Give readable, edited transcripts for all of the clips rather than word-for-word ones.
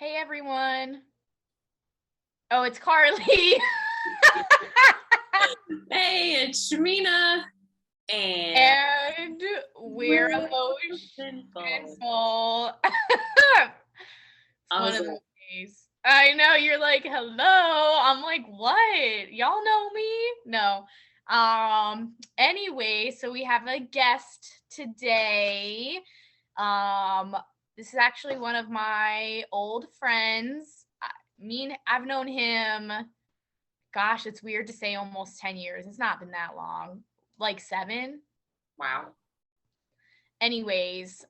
Hey everyone. Oh, it's Carly. Hey, it's Shamina. And And we're simple. emotional. It's I one was of like, those days. I know you're like, hello. I'm like, what? Y'all know me? No. Anyway, so we have a guest today. Um, this is actually one of my old friends. I've known him. Gosh, it's weird to say almost 10 years. It's not been that long. Like 7. wow. Anyways,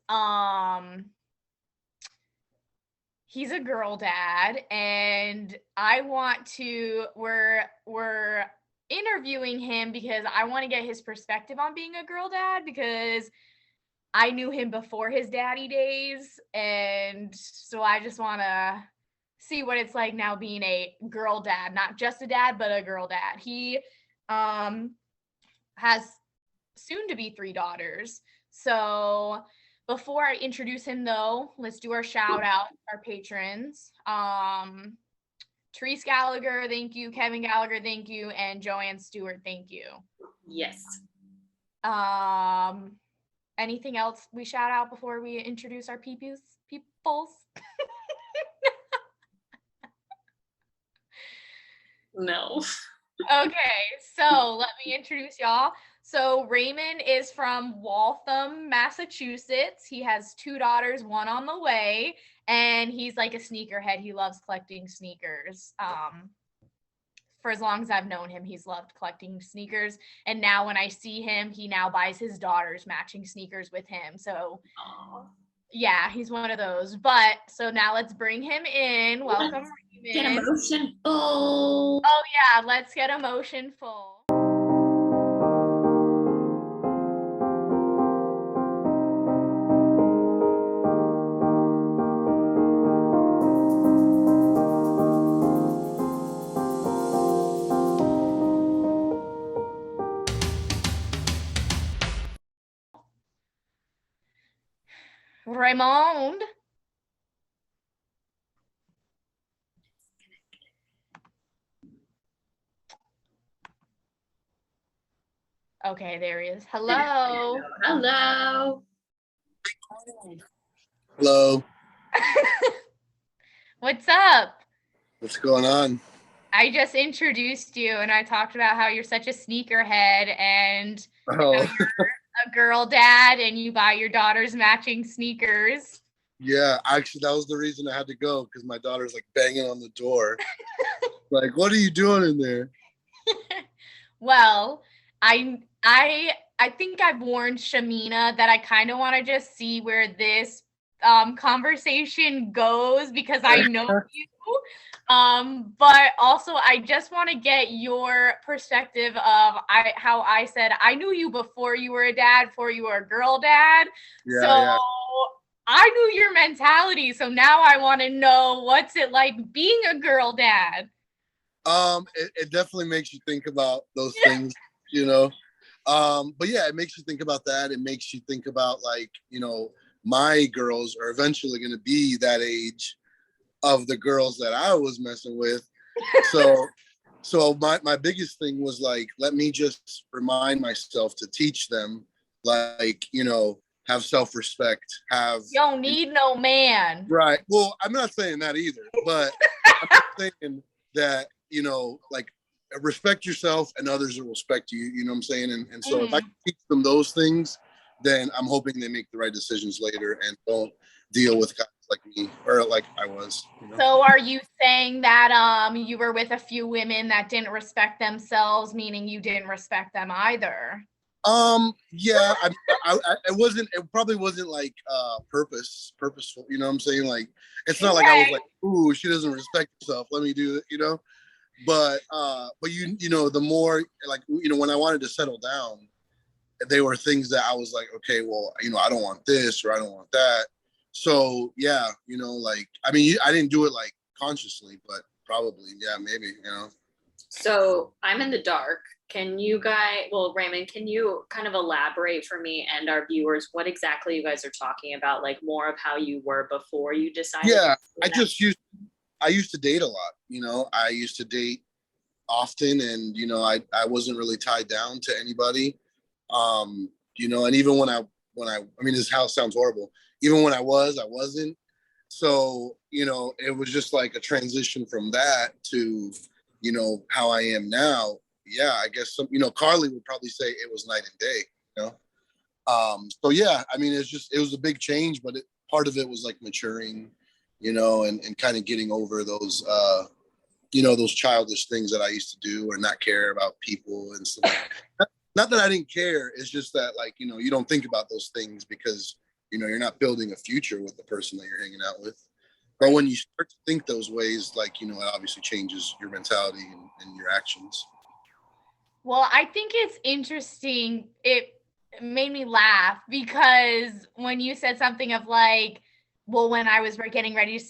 he's a girl dad and we're interviewing him because I want to get his perspective on being a girl dad because I knew him before his daddy days, and so I just want to see what it's like now being a girl dad, not just a dad, but a girl dad. He has soon to be 3 daughters. So before I introduce him though, let's do our shout out, our patrons. Therese Gallagher, thank you. Kevin Gallagher, thank you. And Joanne Stewart, thank you. Yes. Anything else we shout out before we introduce our peoples? No. Okay, so let me introduce y'all. So Raymond is from Waltham, Massachusetts. He has 2 daughters, one on the way, and he's like a sneakerhead. He loves collecting sneakers. For as long as I've known him, he's loved collecting sneakers. And now when I see him, he now buys his daughters matching sneakers with him. So Aww. yeah, he's one of those. But so now let's bring him in. Welcome, Raymond. Get emotionful. Oh yeah, let's get emotionful. Raymond. Okay, there he is. Hello. Hello. Hello. What's up? What's going on? I just introduced you and I talked about how you're such a sneakerhead and Oh, how you're a girl dad and you buy your daughters matching sneakers. yeah. Actually, that was the reason I had to go because my daughter's like banging on the door. Like, what are you doing in there? Well, I think I've warned Shamina that I kind of want to just see where this conversation goes because I know you. But also I just want to get your perspective of how I said I knew you before you were a dad, before you were a girl dad. Yeah, So yeah. I knew your mentality. So now I want to know what's it like being a girl dad. It definitely makes you think about those things, you know. But yeah, it makes you think about that. It makes you think about like, my girls are eventually going to be that age of the girls that I was messing with. So, so my biggest thing was like, let me just remind myself to teach them, like, have self-respect, have You don't need no man. right. Well, I'm not saying that either, but I'm just saying that, like respect yourself and others will respect you. You know what I'm saying? And so if I can teach them those things, then I'm hoping they make the right decisions later and don't deal with guys like me or like I was. So are you saying that you were with a few women that didn't respect themselves, meaning you didn't respect them either? Yeah, it probably wasn't like purposeful, you know what I'm saying? Like it's not like I was like, ooh, she doesn't respect herself, let me do it. But the more like, when I wanted to settle down, they were things that I was like, okay, well, I don't want this or I don't want that. So yeah, like, I mean, I didn't do it like consciously, but probably, yeah, maybe. So I'm in the dark Raymond, can you kind of elaborate for me and our viewers what exactly you guys are talking about? Like more of how you were before you decided Yeah, to I used to date a lot. I used to date often, and I wasn't really tied down to anybody. And even I mean, this house sounds horrible. Even when I wasn't. So, it was just like a transition from that to, how I am now. Yeah, I guess Carly would probably say it was night and day, you know. So yeah, I mean, it was a big change, but part of it was like maturing, and kind of getting over those those childish things that I used to do or not care about people and stuff. Not that I didn't care. It's just that like, you don't think about those things because, you're not building a future with the person that you're hanging out with. But when you start to think those ways, like, it obviously changes your mentality and your actions. Well, I think it's interesting. It made me laugh because when you said something of like, well, when I was getting ready to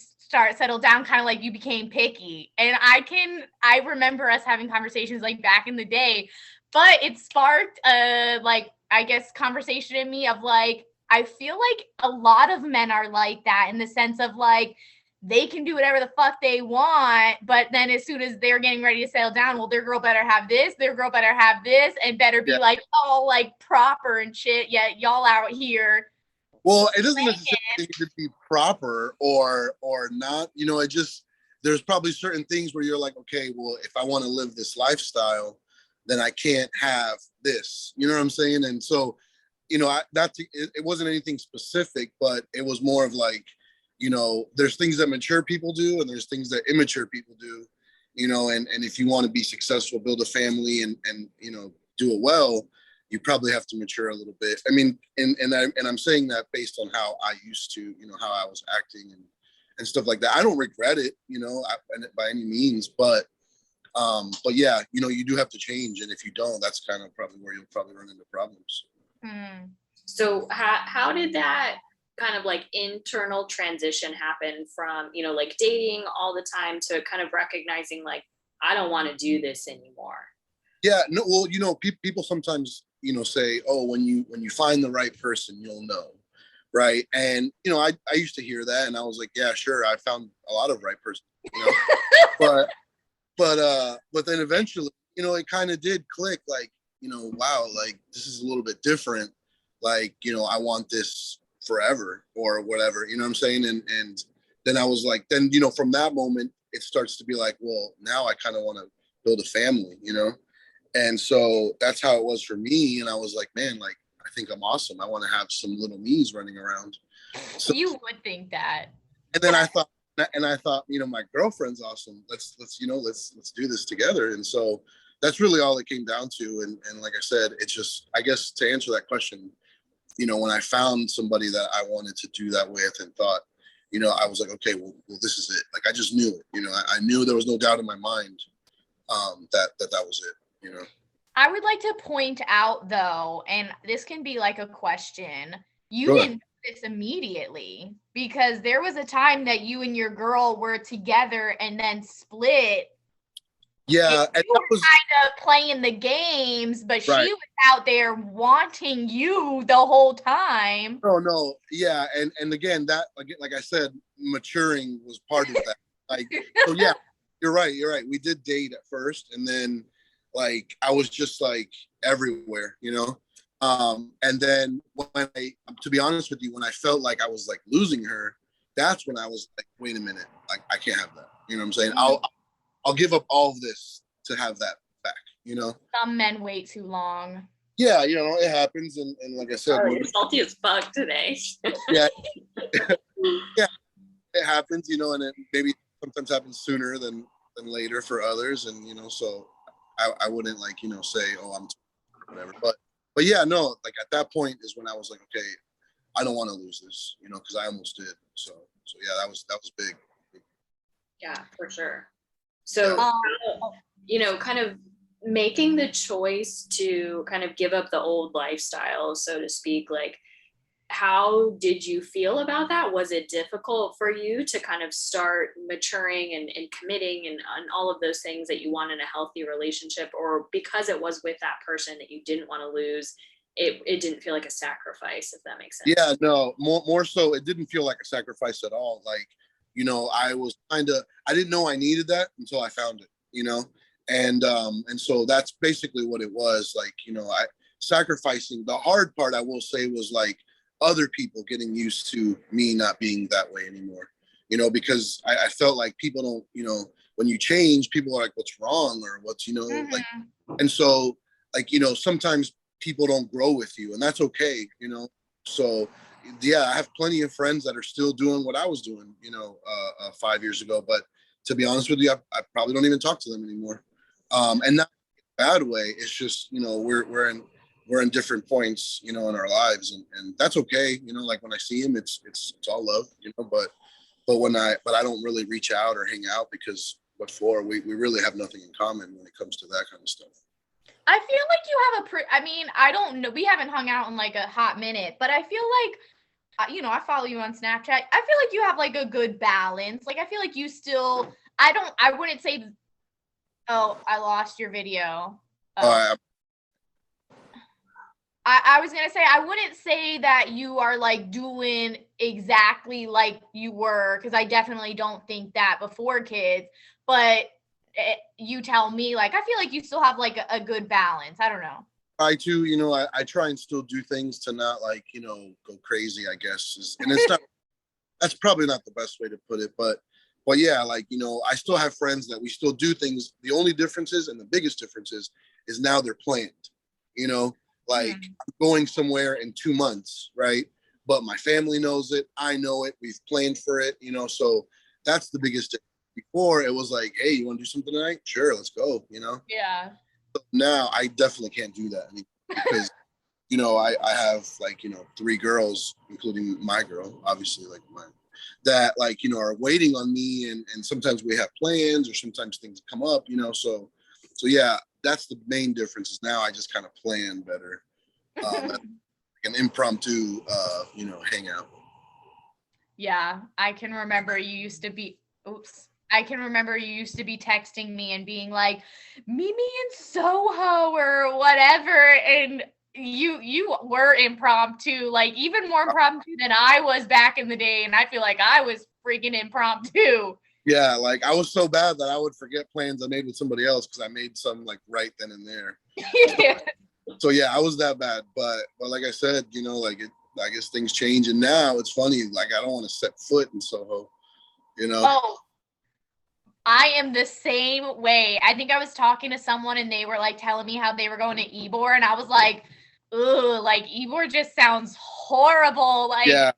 settle down, kind of like you became picky. And I remember us having conversations like back in the day, but it sparked like, I guess, conversation in me of like, I feel like a lot of men are like that in the sense of like, they can do whatever the fuck they want, but then as soon as they're getting ready to settle down, well, their girl better have this, their girl better have this, and better be Yeah. like all like proper and shit. Yet y'all out here. Well, it doesn't necessarily need to be proper or not. It just there's probably certain things where you're like, okay, well, if I want to live this lifestyle, then I can't have this. You know what I'm saying? And so, it wasn't anything specific, but it was more of like, there's things that mature people do and there's things that immature people do, and if you want to be successful, build a family and do it well, you probably have to mature a little bit. I mean, and I'm saying that based on how I used to, how I was acting and stuff like that. I don't regret it, by any means, but yeah, you do have to change. And if you don't, that's kind of probably where you'll probably run into problems. So how did that kind of like internal transition happen from, like dating all the time to kind of recognizing like, I don't want to do this anymore? Yeah, no, well, people sometimes, say, oh, when you find the right person, you'll know. Right. And, I used to hear that and I was like, yeah, sure. I found a lot of right person, but then eventually, it kind of did click like, wow, like this is a little bit different. Like, I want this forever or whatever, you know what I'm saying? And then I was like, then, from that moment, it starts to be like, well, now I kind of want to build a family, And so that's how it was for me. And I was like, man, like, I think I'm awesome. I want to have some little me's running around. So, you would think that. And then I thought, my girlfriend's awesome. Let's do this together. And so that's really all it came down to. And like I said, it's just, I guess to answer that question, when I found somebody that I wanted to do that with and thought, I was like, okay, well, this is it. Like, I just knew it, I knew there was no doubt in my mind that was it, I would like to point out though, and this can be like a question, you Go didn't do this immediately because there was a time that you and your girl were together and then split. Yeah, and you were kind of playing the games, but right. she was out there wanting you the whole time. Oh no, yeah, and again, that like I said, maturing was part of that. Like, so yeah, you're right. We did date at first, and then like I was just like everywhere, and then to be honest with you, when I felt like I was like losing her, that's when I was like, wait a minute, like I can't have that. You know what I'm saying? I'll give up all of this to have that back. Some men wait too long. Yeah, it happens, and like I said, you're salty as fuck today. Yeah, yeah, it happens, and it maybe sometimes happens sooner than later for others, and so I wouldn't like say, oh, I'm whatever, but yeah, no, like at that point is when I was like, okay, I don't want to lose this, because I almost did. So yeah, that was big. Yeah, for sure. So kind of making the choice to kind of give up the old lifestyle, so to speak, like how did you feel about that? Was it difficult for you to kind of start maturing and committing and all of those things that you want in a healthy relationship, or because it was with that person that you didn't want to lose, it didn't feel like a sacrifice, if that makes sense? Yeah, no, more so, it didn't feel like a sacrifice at all. Like, I was I didn't know I needed that until I found it. And so that's basically what it was. Like, I sacrificing. The hard part, I will say, was like other people getting used to me not being that way anymore. Because I felt like people don't, when you change, people are like, what's wrong, or what's, like, Mm-hmm. and so, like, sometimes people don't grow with you, and that's okay. So yeah, I have plenty of friends that are still doing what I was doing, 5 years ago. But to be honest with you, I probably don't even talk to them anymore. And not in a bad way. It's just, we're in different points, in our lives, and that's okay. Like when I see him, it's all love, but I don't really reach out or hang out, because what for? We really have nothing in common when it comes to that kind of stuff. I feel like you have I mean, I don't know. We haven't hung out in like a hot minute, but I feel like, I follow you on Snapchat. I feel like you have like a good balance. Like, I feel like you still, I wouldn't say, oh, I lost your video. Oh. Uh, I was going to say, I wouldn't say that you are like doing exactly like you were, because I definitely don't think that before kids, but you tell me, like, I feel like you still have like a good balance. I don't know. I too, I try and still do things to not like, go crazy, I guess. And it's not, that's probably not the best way to put it, but yeah, like, I still have friends that we still do things. The only difference is, and the biggest difference is now they're planned, like I'm going somewhere in 2 months, right? But my family knows it. I know it. We've planned for it, so that's the biggest difference. Before it was like, hey, you want to do something tonight? Sure, let's go. Yeah. Now I definitely can't do that anymore, because I have like 3 girls, including my girl, obviously, like mine, that like are waiting on me, and sometimes we have plans, or sometimes things come up, so yeah, that's the main difference. Is now I just kind of plan better, like an impromptu hangout. Yeah, I can remember you used to be, oops. I can remember you used to be texting me and being like, meet me in Soho or whatever. And you were impromptu, like even more impromptu than I was back in the day. And I feel like I was freaking impromptu. Yeah, like I was so bad that I would forget plans I made with somebody else, because I made some like right then and there. So yeah, I was that bad. But like I said, like I guess things change, and now it's funny. Like I don't want to set foot in Soho. Oh, I am the same way. I think I was talking to someone and they were like telling me how they were going to Ybor, and I was like, ugh, like Ybor just sounds horrible. Like, Yeah,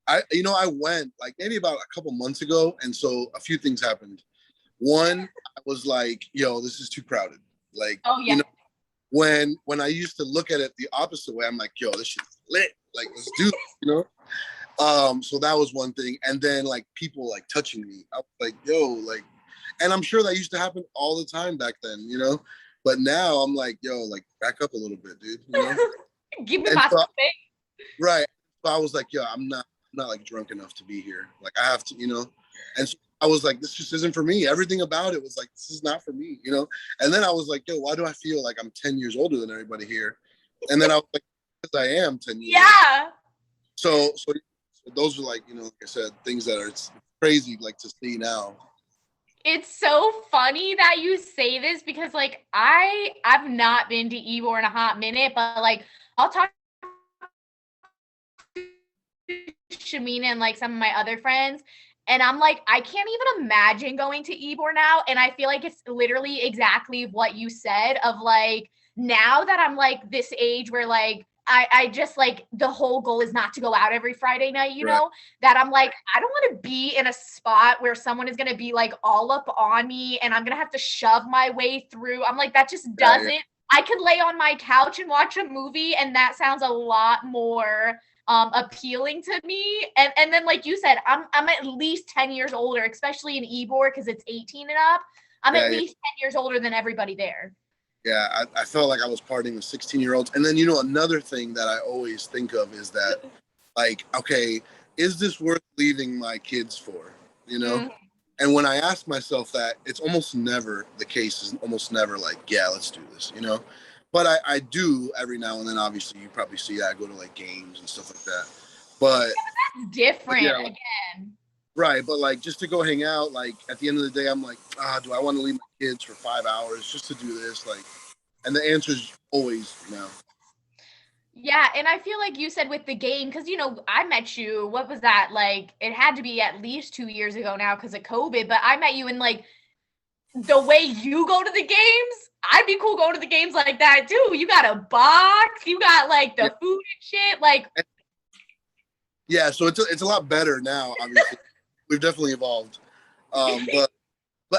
I went like maybe about a couple months ago, and so a few things happened. One, I was like, yo, this is too crowded. Like, oh yeah. When I used to look at it the opposite way, I'm like, yo, this shit's lit. Like, let's do it. So that was one thing. And then like people like touching me, I was like, yo, like, and I'm sure that used to happen all the time back then. But now I'm like, yo, like back up a little bit, dude. Give me And my so, space. right. So I was like, yo, I'm not like drunk enough to be here. Like I have to. And so I was like, this just isn't for me. Everything about it was like, this is not for me. And then I was like, yo, why do I feel like I'm 10 years older than everybody here? And then I was like, because I am 10 years. Yeah. So those are like, like I said, things that are crazy, like to see now. It's so funny that you say this, because like I've not been to Ybor in a hot minute, but like I'll talk to Shamina and like some of my other friends, and I'm like, I can't even imagine going to Ybor now. And I feel like it's literally exactly what you said, of like, now that I'm like this age where like I just like, the whole goal is not to go out every Friday night, Right. that I'm like, I don't want to be in a spot where someone is going to be like all up on me and I'm going to have to shove my way through. I'm like, that just doesn't, yeah. I could lay on my couch and watch a movie, and that sounds a lot more appealing to me. And then like you said, I'm at least 10 years older, especially in Ybor, because it's 18 and up. I'm at least 10 years older than everybody there. Yeah, I felt like I was partying with 16-year-olds. And then, another thing that I always think of is that like, okay, is this worth leaving my kids for? You know? Mhm. And when I ask myself that, it's almost never the case, is almost never like, yeah, let's do this, you know? But I do every now and then, obviously, you probably see that I go to like games and stuff like that. It's But different yeah, like, again. right. But like, just to go hang out, like at the end of the day, I'm like, do I want to leave my kids for 5 hours just to do this? Like, and the answer is always no. Yeah, and I feel like you said with the game, because I met you, what was that? Like, it had to be at least 2 years ago now because of COVID, but I met you in like the way you go to the games. I'd be cool going to the games like that too. You got a box, you got like Yeah. the food and shit. Like, Yeah, so it's a lot better now. Obviously, we've definitely evolved. But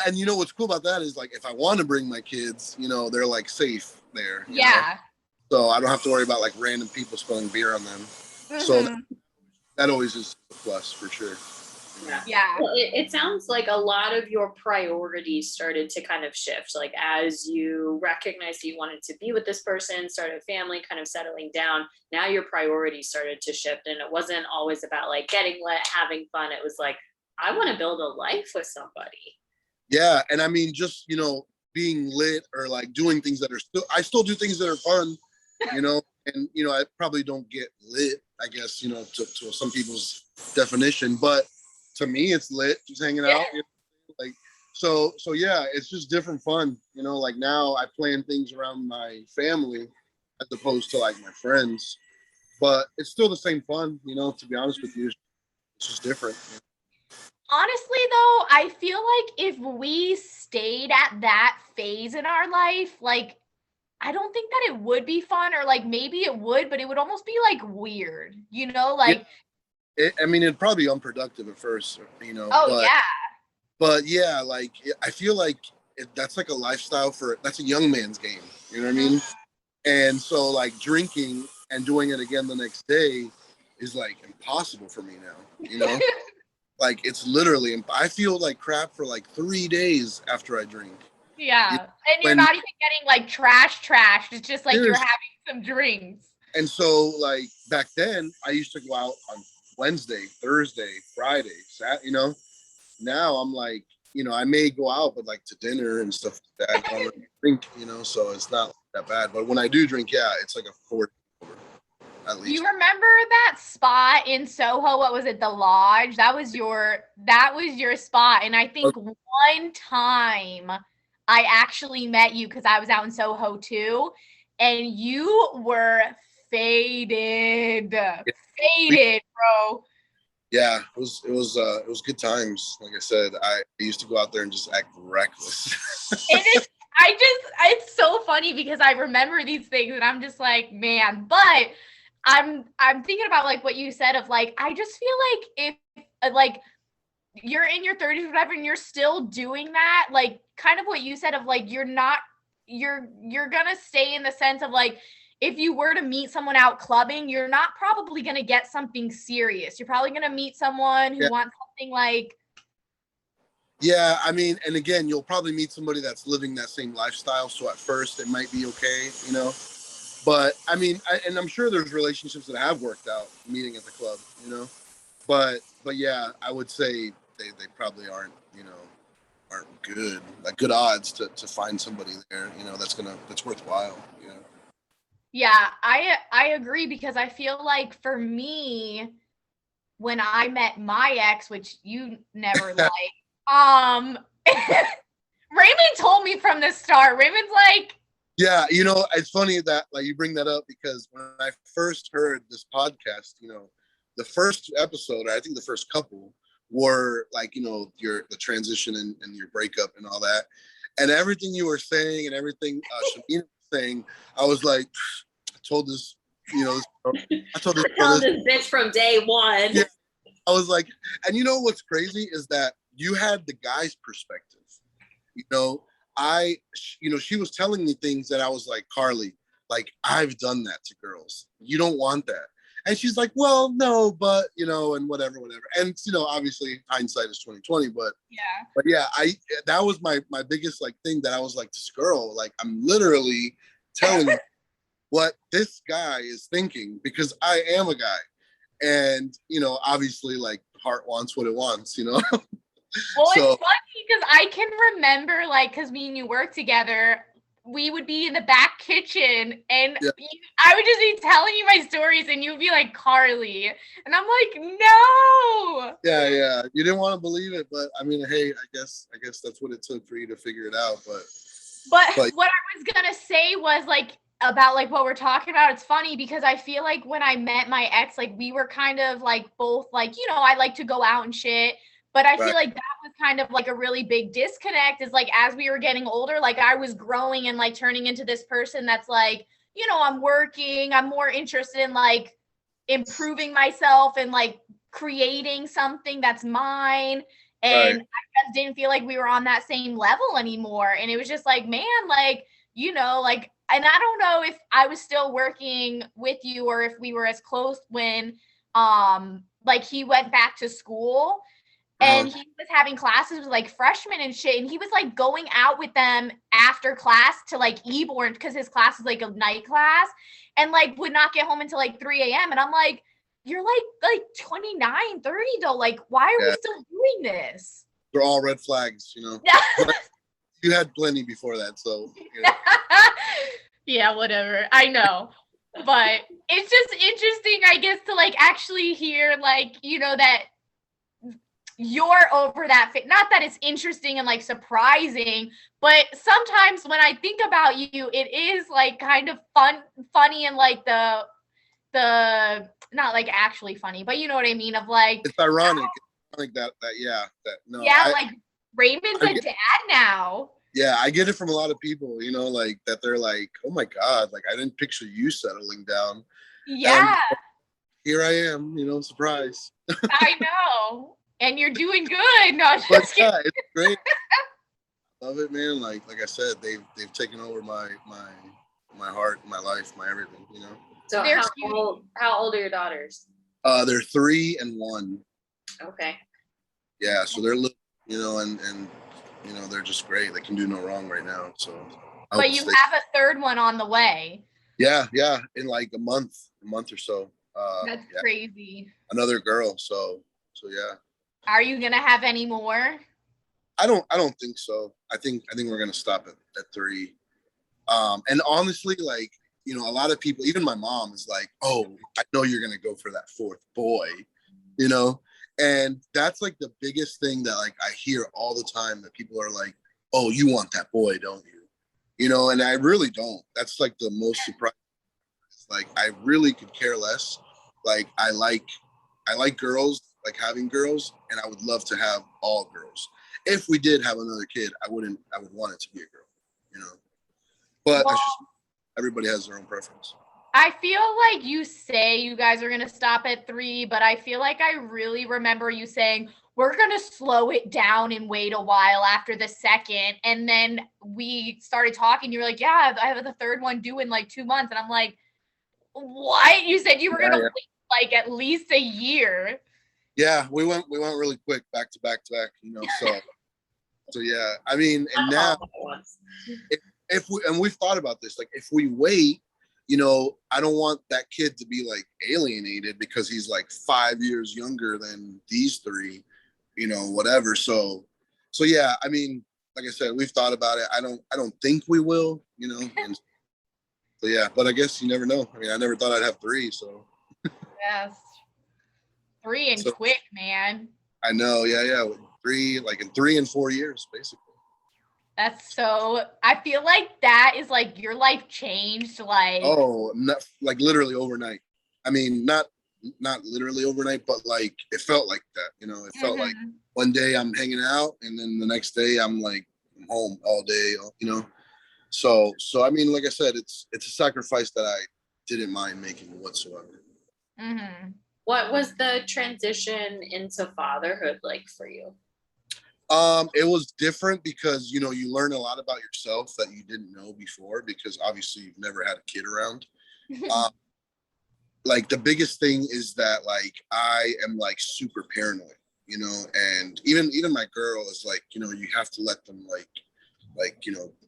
and you know what's cool about that is like if I want to bring my kids, they're like safe there. yeah. So I don't have to worry about like random people spilling beer on them. So Mhm. that always is a plus for sure. Yeah. Yeah. Well, it sounds like a lot of your priorities started to kind of shift. Like as you recognized that you wanted to be with this person, started a family, kind of settling down, now your priorities started to shift. And it wasn't always about like getting lit, having fun. It was like, I want to build a life with somebody. Yeah, and I mean just being lit or like doing things that are I still do things that are fun, and I probably don't get lit, I guess, to some people's definition, but to me it's lit just hanging Yeah. out, like so yeah, it's just different fun, like now I plan things around my family as opposed to like my friends, but it's still the same fun, to be honest with you. It's just different. Honestly, though, I feel like if we stayed at that phase in our life, like, I don't think that it would be fun, or like maybe it would, but it would almost be like weird, Yeah, like, I mean it'd probably be unproductive at first, oh, but yeah. yeah, like I feel like that's like a lifestyle that's a young man's game, you know what I mean? And so like drinking and doing it again the next day is like impossible for me now. Like it's literally, I feel like crap for like 3 days after I drink. You Yeah. know, And you're when not even getting like trashed. It's just like you're there's having some drinks. And so like back then I used to go out on Wednesday, Thursday, Friday, Saturday. Now I'm like, I may go out, but like to dinner and stuff like that. I don't really drink, so it's not that bad. But when I do drink, yeah, it's like a 4 at You least. remember that spot in Soho? What was it? The Lodge? That was your spot. And I think one time I actually met you because I was out in Soho too, and you were faded. Faded, bro. Yeah, it was good times. Like I said, I used to go out there and just act reckless. And it's so funny because I remember these things and I'm just like, man, but I'm thinking about like what you said of like, I just feel like if like you're in your 30s or whatever and you're still doing that, like kind of what you said of like you're gonna stay in the sense of like if you were to meet someone out clubbing, you're not probably gonna get something serious. You're probably gonna meet someone who Yeah, wants something like yeah. I mean, and again, you'll probably meet somebody that's living that same lifestyle. So at first, it might be okay. But I mean, and I'm sure there's relationships that have worked out meeting at the club. But yeah, I would say they probably aren't good, like good odds to find somebody there, that's worthwhile. yeah, I agree because I feel like for me, when I met my ex, which you never liked, Raymond told me from the start. Raymond's like, Yeah, it's funny that like you bring that up because when I first heard this podcast, the first episode, or I think the first couple, were like, the transition and your breakup and all that. And everything you were saying and everything Shamina was saying, I was like, I told this, I told this I girl found this bitch from day one. Yeah, I was like, and what's crazy is that you had the guy's perspective. You know, she was telling me things that I was like, Carly, like I've done that to girls. You don't want that. And she's like, well, no, but and whatever. And obviously hindsight is 2020, yeah. but yeah, that was my biggest like thing that I was like, this girl, like I'm literally telling you what this guy is thinking because I am a guy. And, obviously like heart wants what it wants, Well, So it's funny because I can remember, like, because me and you work together, we would be in the back kitchen and yeah, I would just be telling you my stories and you'd be like, Carly. And I'm like, no. yeah. You didn't want to believe it, but I mean, hey, I guess that's what it took for you to figure it out. But But what I was going to say was like, about like what we're talking about, it's funny because I feel like when I met my ex, like we were kind of like both like, I like to go out and shit. But I feel right, like that was kind of like a really big disconnect is like as we were getting older, like I was growing and like turning into this person that's like, I'm working, I'm more interested in like improving myself and like creating something that's mine. right, And I just didn't feel like we were on that same level anymore. And it was just like, man, like, like, and I don't know if I was still working with you or if we were as close when like he went back to school and he was having classes with like freshmen and shit. And he was like going out with them after class to like Eborn because his class is like a night class and like would not get home until like 3 a.m. And I'm like, you're like 29, 30 though. Like, why are we yeah. still doing this? They're all red flags, But you had plenty before that, so Yeah, whatever. I know. But it's just interesting, I guess, to like actually hear like, that you're over that not that it's interesting and like surprising, but sometimes when I think about you, it is like kind of funny and like the not like actually funny, but you know what I mean, of like it's ironic. It's ironic that yeah, that no, yeah, like Raymond's a get, dad now. yeah, I get it from a lot of people, like that they're like, oh my God, like I didn't picture you settling down. And Yeah, here I am, surprise. I know. And you're doing good. No, But just yeah, kidding. it's great. Love it, man. Like I said, they've taken over my heart, my life, my everything. So They're how old are your daughters? They're 3 and 1. Okay. Yeah, so they're little, and they're just great. They can do no wrong right now. So but you have a third one on the way. Yeah, in like a month or so. That's yeah, crazy. another girl. So yeah. Are you gonna have any more? I don't think so. I think we're gonna stop at 3. And honestly, like, a lot of people, even my mom is like, oh, I know you're gonna go for that 4th boy, and that's like the biggest thing that like I hear all the time, that people are like, oh, you want that boy, don't you? And I really don't. That's like the most surprising. Like I really could care less. Like I like girls, like having girls, and I would love to have all girls. If we did have another kid, I would want it to be a girl, But Well, that's just, everybody has their own preference. I feel like you say you guys are gonna stop at 3, but I feel like I really remember you saying we're gonna slow it down and wait a while after the 2nd. And then we started talking. You were like, yeah, I have the 3rd one due in like 2 months. And I'm like, what? You said you were gonna wait like at least a year. Yeah, we went really quick, back to back, so yeah. I mean, and now if we've thought about this, like if we wait, I don't want that kid to be like alienated because he's like 5 years younger than these 3, whatever. So yeah, I mean, like I said, we've thought about it. I don't think we will, and so yeah, but I guess you never know. I mean, I never thought I'd have 3, so Yes. 3 and so, quick, man. I know, yeah. 3, like in 3 and 4 years, basically. That's so, I feel like that is like your life changed. Like, Oh, not, like literally overnight. I mean, not literally overnight, but like it felt like that. It felt like one day I'm hanging out, and then the next day I'm like home all day. So I mean, like I said, it's a sacrifice that I didn't mind making whatsoever. What was the transition into fatherhood like for you? It was different because you learn a lot about yourself that you didn't know before, because obviously you've never had a kid around. Like the biggest thing is that like I am like super paranoid, and even my girl is like, you have to let them like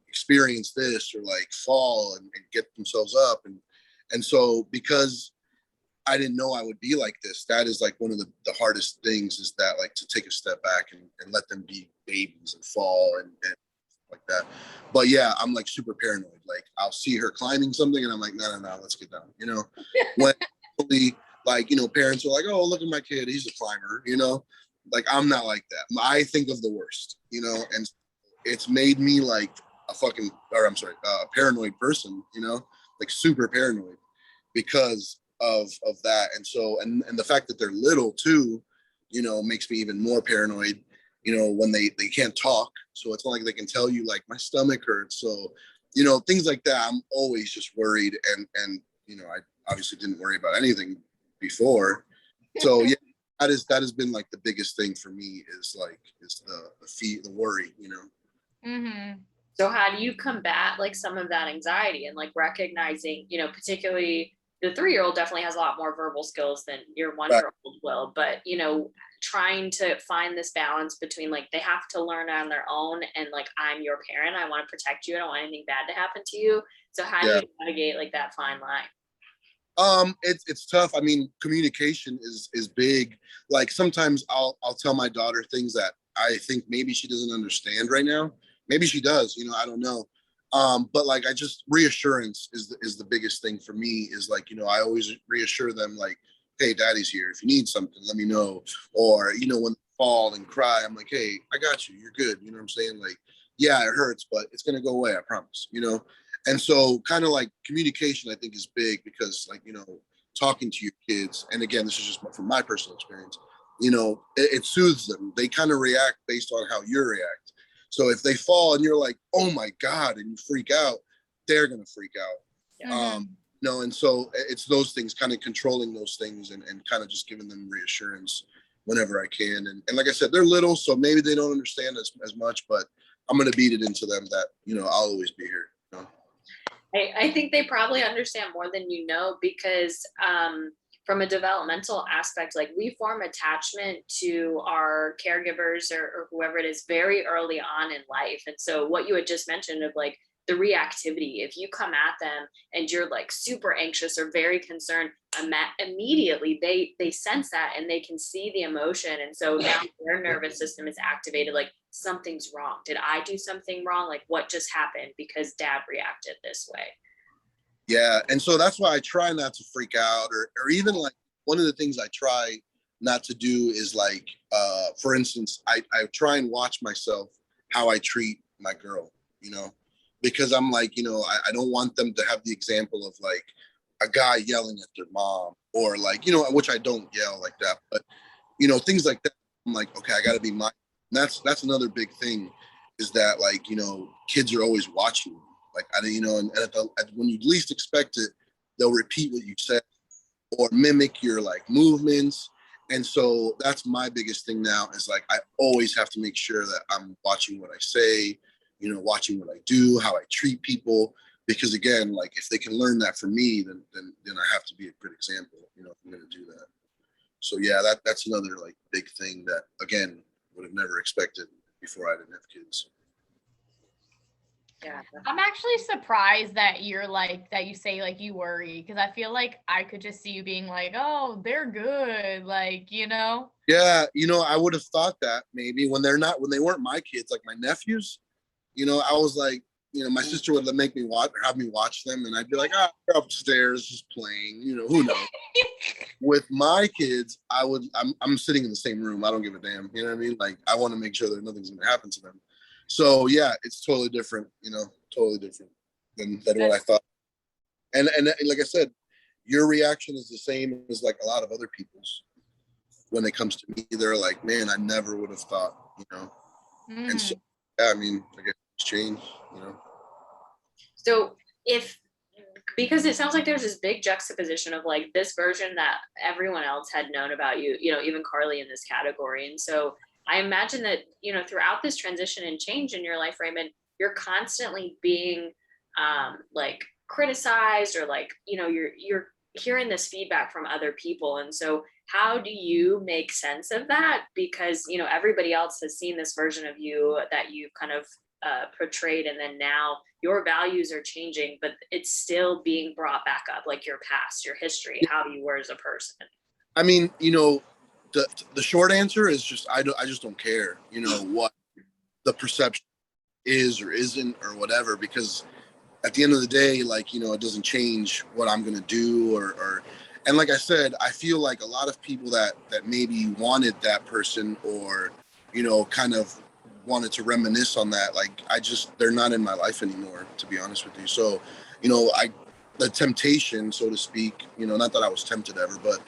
experience this or like fall and get themselves up, and so because I didn't know I would be like this. That is like one of the hardest things, is that like to take a step back and let them be babies and fall and like that. But yeah, I'm like super paranoid. Like I'll see her climbing something and I'm like, no, let's get down. You know, when like, you know, parents are like, oh, look at my kid, he's a climber, you know, like I'm not like that. I think of the worst, you know, and it's made me like a paranoid person, you know, like super paranoid because of that. And so, and the fact that they're little too, you know, makes me even more paranoid, you know, when they can't talk. So it's not like they can tell you like my stomach hurts. So, you know, things like that, I'm always just worried. And, you know, I obviously didn't worry about anything before. So yeah, that has been like the biggest thing for me, is the worry, you know. Mm-hmm. So how do you combat like some of that anxiety and like recognizing, you know, particularly the 3-year-old definitely has a lot more verbal skills than your 1-year-old will, but you know, trying to find this balance between like they have to learn on their own and like I'm your parent, I want to protect you, I don't want anything bad to happen to you. So how do Yeah. you navigate like that fine line? It's tough. I mean, communication is big. Like sometimes I'll tell my daughter things that I think maybe she doesn't understand right now. Maybe she does, you know, I don't know. But like I just reassurance is the biggest thing for me, is like, you know, I always reassure them like, hey, daddy's here. If you need something, let me know. Or, you know, when they fall and cry, I'm like, hey, I got you. You're good. You know what I'm saying? Like, yeah, it hurts, but it's gonna go away, I promise, you know. And so kind of like communication, I think, is big, because like, you know, talking to your kids, and again, this is just from my personal experience, you know, it soothes them. They kind of react based on how you react. So if they fall and you're like, oh my God, and you freak out, they're going to freak out. Mm-hmm. No, and so it's those things, kind of controlling those things, and kind of just giving them reassurance whenever I can. And like I said, they're little, so maybe they don't understand as much, but I'm going to beat it into them that, you know, I'll always be here. You know? I think they probably understand more than you know, because from a developmental aspect, like we form attachment to our caregivers or whoever it is very early on in life. And so what you had just mentioned of like the reactivity, if you come at them and you're like super anxious or very concerned, immediately they sense that and they can see the emotion. And so now their nervous system is activated, like something's wrong. Did I do something wrong? Like what just happened because dad reacted this way? Yeah, and so that's why I try not to freak out, or even like one of the things I try not to do is like, for instance, I try and watch myself how I treat my girl, you know, because I'm like, you know, I don't want them to have the example of like a guy yelling at their mom, or like, you know, which I don't yell like that, but you know, things like that. I'm like, okay, I got to be my. That's another big thing, is that like, you know, kids are always watching. Like I, you know, and when you least expect it, they'll repeat what you said or mimic your like movements. And so that's my biggest thing now, is like I always have to make sure that I'm watching what I say, you know, watching what I do, how I treat people. Because again, like if they can learn that from me, then I have to be a good example, you know, if I'm gonna do that. So yeah, that's another like big thing that again would have never expected before I didn't have kids. Yeah. I'm actually surprised that you're like that you say like you worry, because I feel like I could just see you being like, oh, they're good, like, you know. Yeah, you know, I would have thought that maybe when they weren't my kids, like my nephews, you know, I was like, you know, my sister would make me have me watch them, and I'd be like, ah, they're upstairs just playing, you know, who knows. With my kids, I'm sitting in the same room. I don't give a damn. You know what I mean? Like I want to make sure that nothing's gonna happen to them. So yeah, it's totally different, you know, totally different than what I thought. And like I said, your reaction is the same as like a lot of other people's. When it comes to me, they're like, man, I never would have thought, you know. And so Mm. yeah, I mean, I guess it's changed, you know. So if, because it sounds like there's this big juxtaposition of like this version that everyone else had known about you, you know, even Carly in this category. And so I imagine that, you know, throughout this transition and change in your life, Raymond, you're constantly being like criticized, or like, you know, you're hearing this feedback from other people. And so how do you make sense of that? Because, you know, everybody else has seen this version of you that you've kind of portrayed, and then now your values are changing, but it's still being brought back up, like your past, your history, how you were as a person. I mean, the short answer is just I just don't care, what the perception is or isn't or whatever, because at the end of the day, like, it doesn't change what I'm gonna do or and like I said, I feel like a lot of people that maybe wanted that person or, kind of wanted to reminisce on that, like they're not in my life anymore, to be honest with you. So, the temptation, so to speak, not that I was tempted ever, but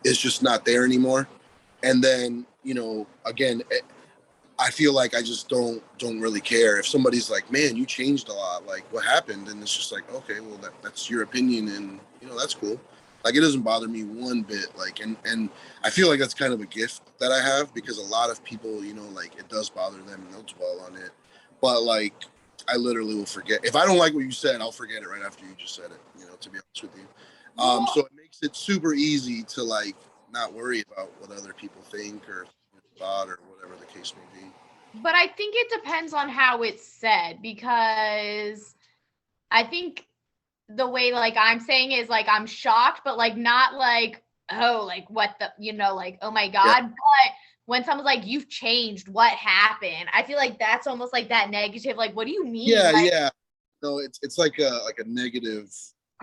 it's just not there anymore. And then, again, I feel like I just don't really care if somebody's like, man, you changed a lot, like what happened? And it's just like, okay, well that's your opinion, and that's cool. Like, it doesn't bother me one bit. Like, and I feel like that's kind of a gift that I have, because a lot of people, like, it does bother them and they'll dwell on it. But like, I literally will forget. If I don't like what you said, I'll forget it right after you just said it, to be honest with you. So it makes it super easy to like not worry about what other people think or thought or whatever the case may be. But I think it depends on how it's said, because I think the way like I'm saying is like I'm shocked, but like not like, oh, like what the, like, oh my God. Yeah. But when someone's like, you've changed, what happened? I feel like that's almost like that negative. Like, what do you mean? Yeah, like, yeah. No, it's like a negative,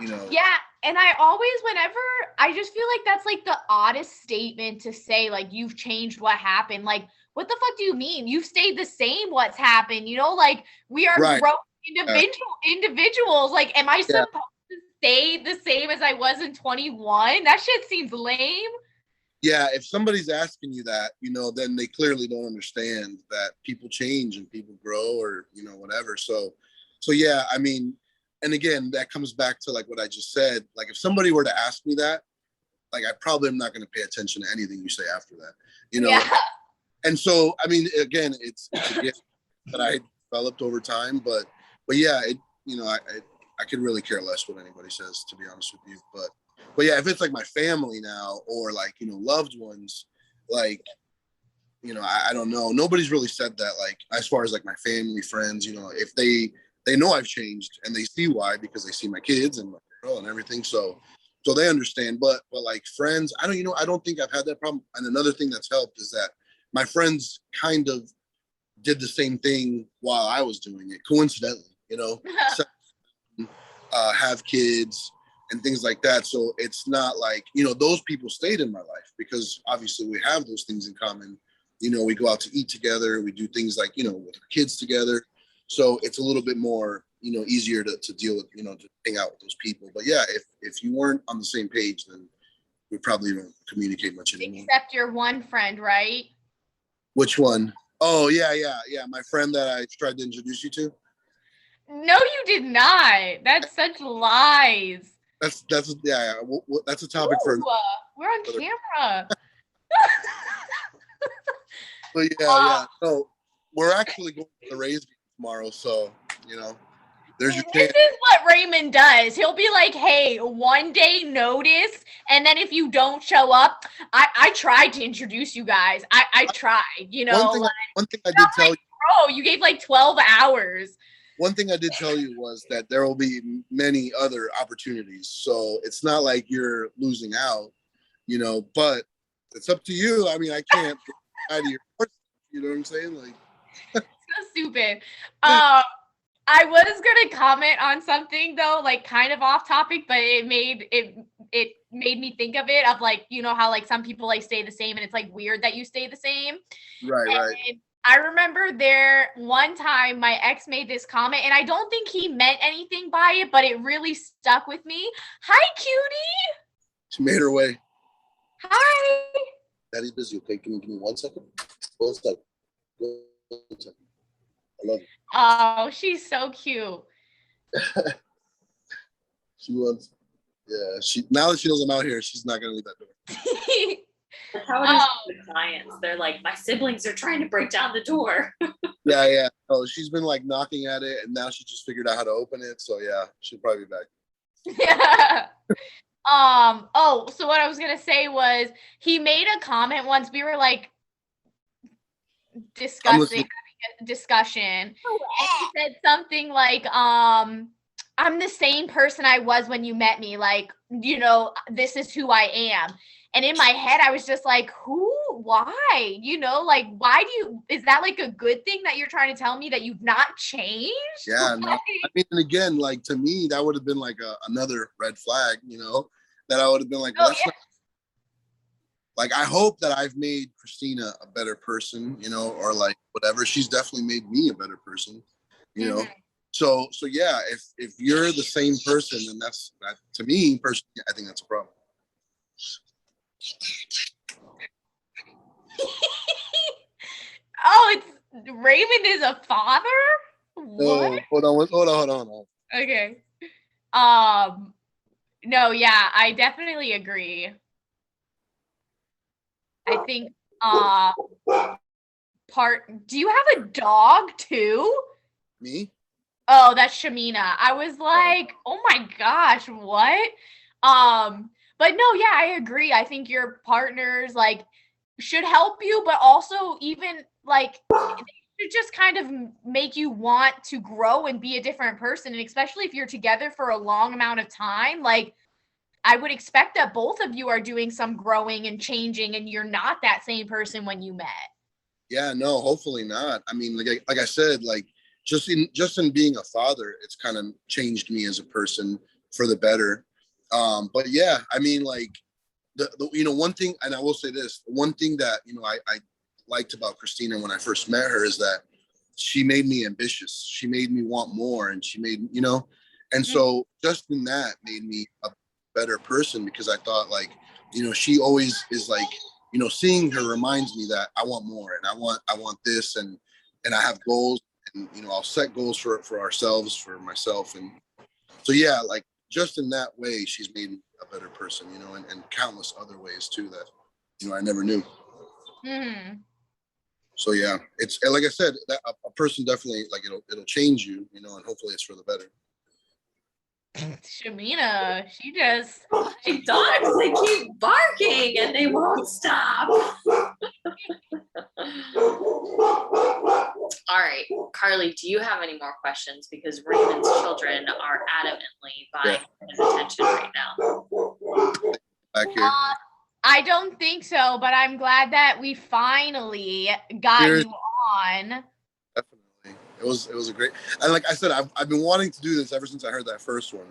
Yeah. And I always, whenever, I just feel like that's like the oddest statement to say, like, you've changed, what happened? Like, what the fuck do you mean? You've stayed the same, what's happened? Like, we are right. grown individuals. Like, am I Yeah. supposed to stay the same as I was in 21? That shit seems lame. Yeah, if somebody's asking you that, then they clearly don't understand that people change and people grow or, whatever. So yeah, I mean, and again, that comes back to like what I just said. Like, if somebody were to ask me that, like, I probably am not going to pay attention to anything you say after that, Yeah. And so, I mean, again, it's a gift that I developed over time, but yeah, I could really care less what anybody says, to be honest with you. But yeah, if it's like my family now or like, loved ones, like, I don't know. Nobody's really said that, like, as far as like my family, friends, if they know I've changed and they see why, because they see my kids and my girl and everything. So they understand, but like friends, I don't think I've had that problem. And another thing that's helped is that my friends kind of did the same thing while I was doing it, coincidentally, have kids and things like that. So it's not like, those people stayed in my life because obviously we have those things in common. We go out to eat together. We do things like, with our kids together. So it's a little bit more, easier to deal with, to hang out with those people. But yeah, if you weren't on the same page, then we probably don't communicate much anymore. Except your one friend, right? Which one? Oh, yeah. My friend that I tried to introduce you to. No, you did not. That's such lies. That's yeah. That's a topic for. We're on camera. So yeah. So we're actually going to the Rays game tomorrow. So there's your chance. This is what Raymond does. He'll be like, "Hey, 1 day notice, and then if you don't show up, I tried to introduce you guys. I tried. One thing I did tell you. Bro, you gave like 12 hours. One thing I did tell you was that there will be many other opportunities. So it's not like you're losing out, but it's up to you. I mean, I can't get out of your course, you know what I'm saying? Like, so stupid. I was gonna comment on something though, like kind of off topic, but it made me think of it, of like, how like some people like stay the same and it's like weird that you stay the same. Right. I remember there one time my ex made this comment, and I don't think he meant anything by it, but it really stuck with me. Hi, cutie. She made her way. Hi. Daddy's busy. Okay, can you give me 1 second? 1 second. 1 second. I love you. Oh, she's so cute. She wants. Yeah. Now that she knows I'm out here, she's not gonna leave that door. That's how it is with clients. They're like, my siblings are trying to break down the door. Yeah. Oh, she's been like knocking at it, and now she just figured out how to open it. So yeah, she'll probably be back. Yeah. So what I was gonna say was he made a comment once. We were like discussing having discussion, and he said something like, I'm the same person I was when you met me. Like, you know, this is who I am. And in my head, I was just like, who? Why? You know, like, why do you, is that like a good thing that you're trying to tell me that you've not changed? Yeah, Like, no. I mean, and again, like to me, that would have been like another red flag, you know, that I would have been like, well, oh, that's yeah. not, like, I hope that I've made Christina a better person, you know, or like whatever. She's definitely made me a better person, you know. Mhm. So yeah, if you're the same person, then that's that to me personally, I think that's a problem. Oh, it's Raymond is a father? What? No, hold on. Okay. No, yeah, I definitely agree. I think do you have a dog too? Me? Oh, that's Shamina. I was Oh, like, oh my gosh, what? But no, yeah, I agree. I think your partners like should help you, but also even like they should just kind of make you want to grow and be a different person. And especially if you're together for a long amount of time, like I would expect that both of you are doing some growing and changing, and you're not that same person when you met. yeah, no, hopefully not. I mean, like I said, like just in being a father, it's kind of changed me as a person for the better. But yeah, I mean, like the you know one thing, and I will say this, one thing that I liked about Christina when I first met her is that she made me ambitious. She made me want more, and she made and Mhm. so just in that made me a better person because I thought like she always is like seeing her reminds me that I want more and I want this and I have goals and I'll set goals for ourselves for myself and so yeah, like just in that way she's made me a better person, and countless other ways too that I never knew. Mhm. So yeah, it's like I said, that a person definitely like it'll change you, and hopefully it's for the better. Shamina, she just My dogs, they keep barking and they won't stop. All right, Carly, do you have any more questions? Because Raymond's children are adamantly Yeah, vying for his attention right now. back here. I don't think so, but I'm glad that we finally got Cheers. you on. Definitely, it was a great. And like I said, I've been wanting to do this ever since I heard that first one.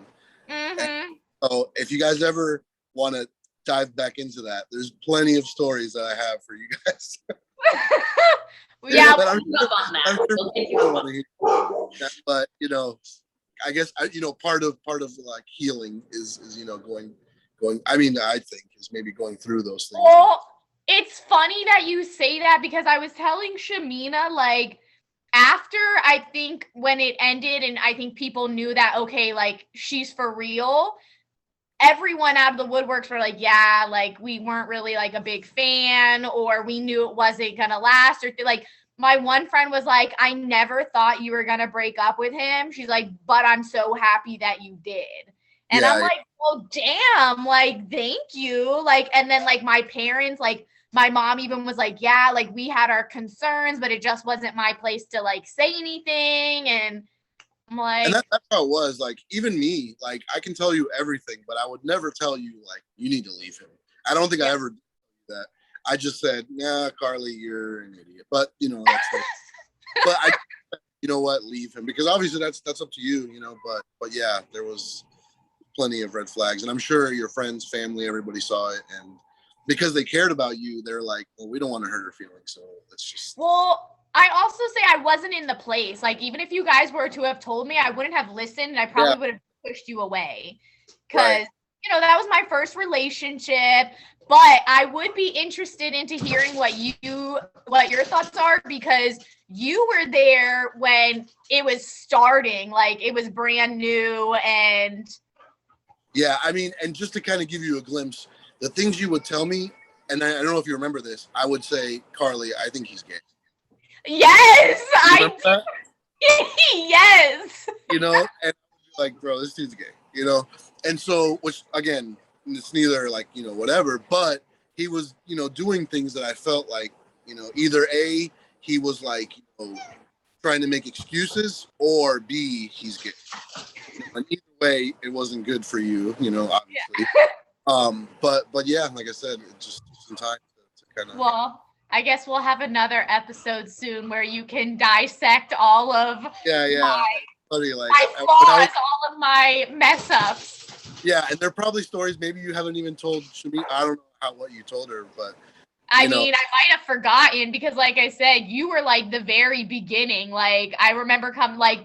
And Mhm. so if you guys ever want to dive back into that, there's plenty of stories that I have for you guys. Yeah, But Up on I'm that. sure We'll take you people up want on to hear that. But I guess part of like healing is going. I mean, I think is maybe going through those things. well, it's funny that you say that because I was telling Shamina, like, after I think when it ended, and I think people knew that, okay, like, she's for real, everyone out of the woodworks were like, yeah, like, we weren't really like a big fan, or we knew it wasn't gonna last, or like, my one friend was like, I never thought you were gonna break up with him. She's like, but I'm so happy that you did. And I'm Yeah, like, well, damn, like, thank you. Like, and then like my parents, like, my mom even was like, yeah, like we had our concerns, but it just wasn't my place to like say anything. And I'm and like, that's how it was. Like even me, like I can tell you everything, but I would never tell you like you need to leave him. I don't think I yeah. ever did that. I just said, "Nah, Carly, you're an idiot." But that's like. But I, what, leave him because obviously that's up to you, But yeah, there was plenty of red flags, and I'm sure your friends, family, everybody saw it, and because they cared about you, they're like, "Well, we don't want to hurt her feelings, so let's just." Well, I also say I wasn't in the place. Like, even if you guys were to have told me, I wouldn't have listened and I Yeah, probably would have pushed you away. right. Because, that was my first relationship. But I would be interested into hearing what your thoughts are because you were there when it was starting, like it was brand new and Yeah, I mean, and just to kind of give you a glimpse, the things you would tell me, and I don't know if you remember this, I would say, Carly, I think he's gay. yes, You remember that? yes. And like, bro, this dude's gay, and so, which again, it's neither like, whatever, but he was, doing things that I felt like, either A, he was like, trying to make excuses, or B, he's gay. And either way, it wasn't good for you, obviously. But yeah, like I said, it's just some time to kind of. Well, I guess we'll have another episode soon where you can dissect all of Funny, like my flaws, all of my mess ups. Yeah, and they're probably stories maybe you haven't even told Shami. I don't know what you told her, but I mean, I might have forgotten because, like I said, you were like the very beginning. Like I remember like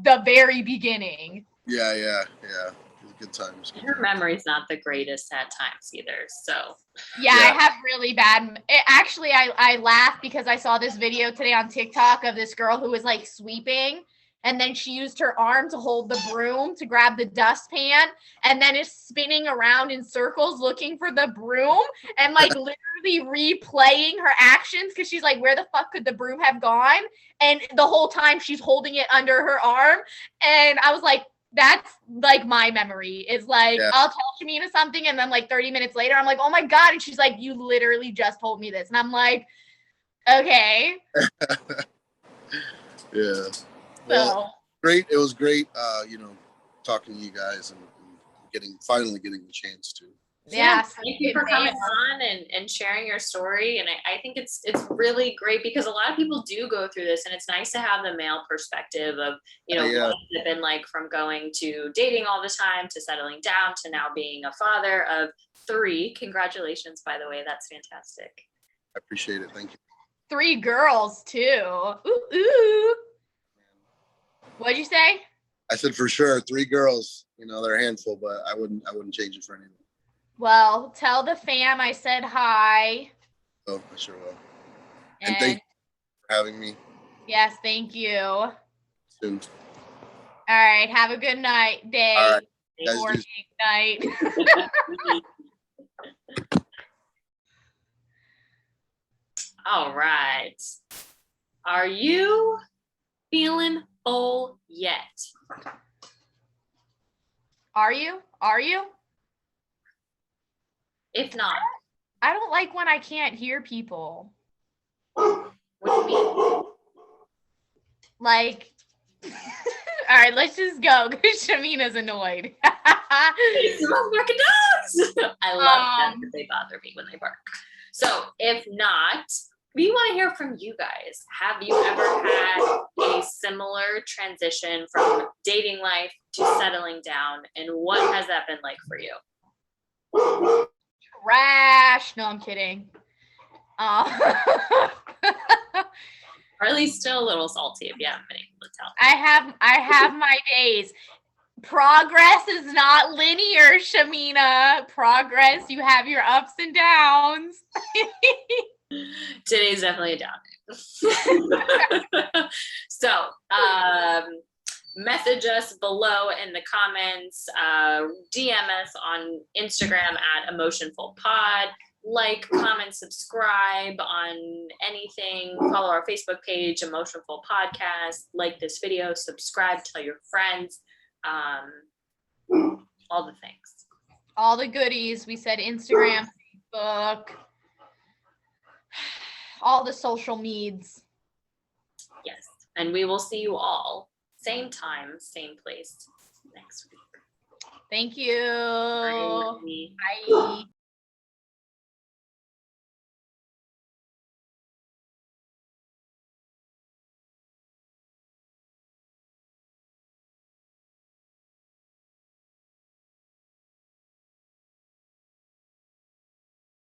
the very beginning. Yeah. Good times. Her memory's not the greatest at times either. So yeah. I have really bad. Actually, I laughed because I saw this video today on TikTok of this girl who was like sweeping, and then she used her arm to hold the broom to grab the dustpan, and then is spinning around in circles looking for the broom and like literally replaying her actions because she's like, where the fuck could the broom have gone? And the whole time she's holding it under her arm. And I was like, that's like my memory is like, I'll tell Shamina something, and then like 30 minutes later, I'm like, oh my God. And she's like, you literally just told me this. And I'm like, okay. Yeah. Well, great. It was great, talking to you guys and finally getting the chance to. Yeah, thank you for coming on and sharing your story. And I think it's really great because a lot of people do go through this, and it's nice to have the male perspective of, what it's been like from going to dating all the time to settling down to now being a father of 3. Congratulations, by the way. That's fantastic. I appreciate it. Thank you. 3 girls too. Ooh. What'd you say? I said for sure 3 girls. They're a handful, but I wouldn't change it for anything. Well, tell the fam I said hi. Oh, I sure will. And thank you for having me. Yes, thank you. Soon. All right. Have a good night, day, all right. morning, night. All right. Are you feeling full yet? Are you? If not, I don't like when I can't hear people. What do you mean? Like, all right, let's just go because Shamina's annoyed. Some barking dogs. I love them because they bother me when they bark. So if not, we want to hear from you guys. Have you ever had a similar transition from dating life to settling down? And what has that been like for you? Trash. No, I'm kidding. Or at least still a little salty if you haven't been able to tell. I have my days. Progress is not linear, Shamina. Progress, you have your ups and downs. Today's definitely a down. So, message us below in the comments, DM us on Instagram at emotionfulpod, like, comment, subscribe on anything, follow our Facebook page, Emotionful Podcast, like this video, subscribe, tell your friends, all the things. All the goodies. We said Instagram, Facebook, all the social needs. Yes, and we will see you all same time, same place next week. Thank you. Bye. Bye.